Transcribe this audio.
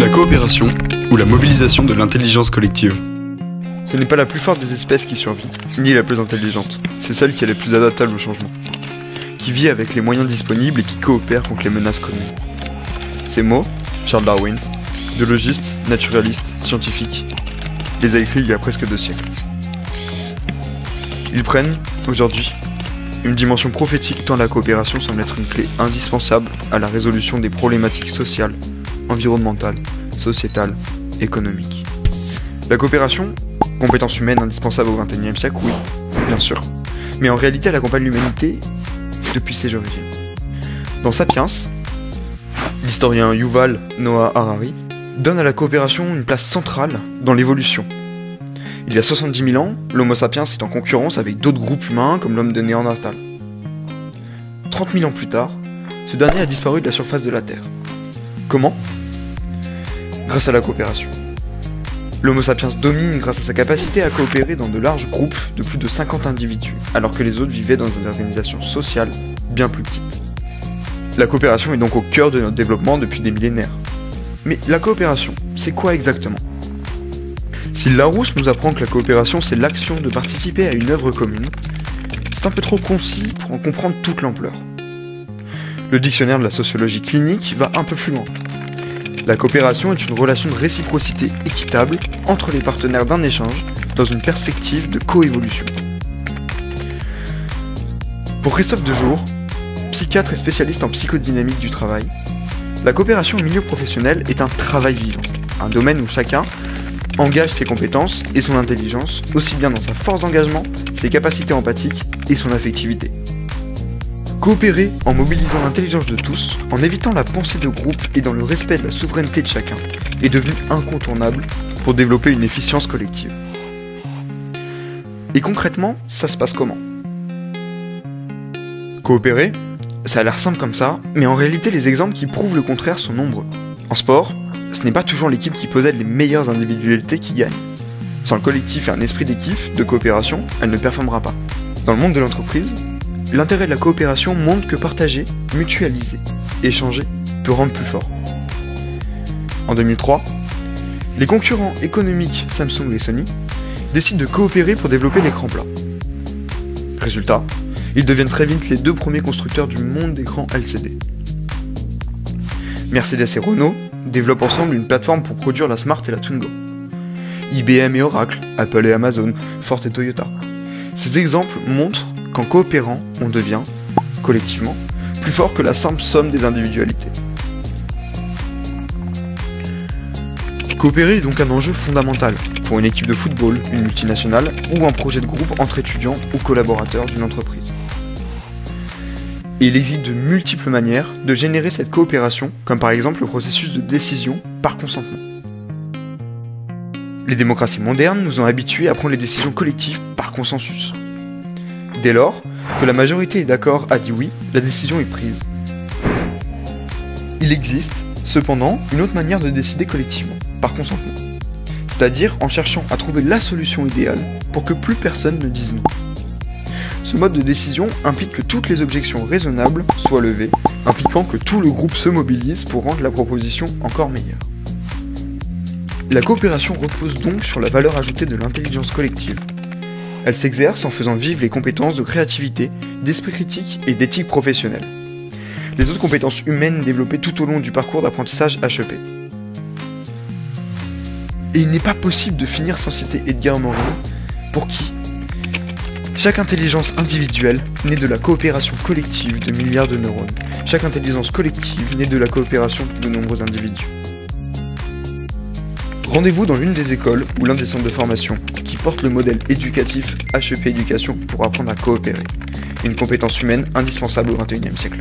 La coopération ou la mobilisation de l'intelligence collective. Ce n'est pas la plus forte des espèces qui survit, ni la plus intelligente, c'est celle qui est la plus adaptable au changement, qui vit avec les moyens disponibles et qui coopère contre les menaces communes. Ces mots, Charles Darwin, biologiste, naturaliste, scientifique, les a écrits il y a presque 2 siècles. Ils prennent, aujourd'hui, une dimension prophétique tant la coopération semble être une clé indispensable à la résolution des problématiques sociales, environnementales, sociétales, économiques. La coopération, compétence humaine indispensable au XXIe siècle, oui, bien sûr, mais en réalité elle accompagne l'humanité depuis ses origines. Dans Sapiens, l'historien Yuval Noah Harari donne à la coopération une place centrale dans l'évolution. Il y a 70 000 ans, l'Homo sapiens est en concurrence avec d'autres groupes humains comme l'homme de Néandertal. 30 000 ans plus tard, ce dernier a disparu de la surface de la Terre. Comment ? Grâce à la coopération. L'Homo sapiens domine grâce à sa capacité à coopérer dans de larges groupes de plus de 50 individus, alors que les autres vivaient dans une organisation sociale bien plus petite. La coopération est donc au cœur de notre développement depuis des millénaires. Mais la coopération, c'est quoi exactement ? Si Larousse nous apprend que la coopération c'est l'action de participer à une œuvre commune, c'est un peu trop concis pour en comprendre toute l'ampleur. Le dictionnaire de la sociologie clinique va un peu plus loin. La coopération est une relation de réciprocité équitable entre les partenaires d'un échange dans une perspective de coévolution. Pour Christophe Dejour, psychiatre et spécialiste en psychodynamique du travail, la coopération au milieu professionnel est un travail vivant, un domaine où chacun engage ses compétences et son intelligence, aussi bien dans sa force d'engagement, ses capacités empathiques et son affectivité. Coopérer en mobilisant l'intelligence de tous, en évitant la pensée de groupe et dans le respect de la souveraineté de chacun, est devenu incontournable pour développer une efficience collective. Et concrètement, ça se passe comment ? Coopérer, ça a l'air simple comme ça, mais en réalité les exemples qui prouvent le contraire sont nombreux. En sport, ce n'est pas toujours l'équipe qui possède les meilleures individualités qui gagne. Sans le collectif et un esprit d'équipe, de coopération, elle ne performera pas. Dans le monde de l'entreprise, l'intérêt de la coopération montre que partager, mutualiser, échanger peut rendre plus fort. En 2003, les concurrents économiques Samsung et Sony décident de coopérer pour développer l'écran plat. Résultat, ils deviennent très vite les 2 premiers constructeurs du monde d'écrans LCD. Mercedes et Renault développent ensemble une plateforme pour produire la Smart et la Twingo. IBM et Oracle, Apple et Amazon, Ford et Toyota. Ces exemples montrent qu'en coopérant, on devient, collectivement, plus fort que la simple somme des individualités. Coopérer est donc un enjeu fondamental pour une équipe de football, une multinationale ou un projet de groupe entre étudiants ou collaborateurs d'une entreprise. Et il existe de multiples manières de générer cette coopération, comme par exemple le processus de décision par consentement. Les démocraties modernes nous ont habitués à prendre les décisions collectives par consensus. Dès lors que la majorité est d'accord a dit oui, la décision est prise. Il existe, cependant, une autre manière de décider collectivement, par consentement. C'est-à-dire en cherchant à trouver la solution idéale pour que plus personne ne dise non. Ce mode de décision implique que toutes les objections raisonnables soient levées, impliquant que tout le groupe se mobilise pour rendre la proposition encore meilleure. La coopération repose donc sur la valeur ajoutée de l'intelligence collective. Elle s'exerce en faisant vivre les compétences de créativité, d'esprit critique et d'éthique professionnelle. Les autres compétences humaines développées tout au long du parcours d'apprentissage HEP. Et il n'est pas possible de finir sans citer Edgar Morin, pour qui chaque intelligence individuelle naît de la coopération collective de milliards de neurones. Chaque intelligence collective naît de la coopération de nombreux individus. Rendez-vous dans l'une des écoles ou l'un des centres de formation qui porte le modèle éducatif HEP Éducation pour apprendre à coopérer, une compétence humaine indispensable au XXIe siècle.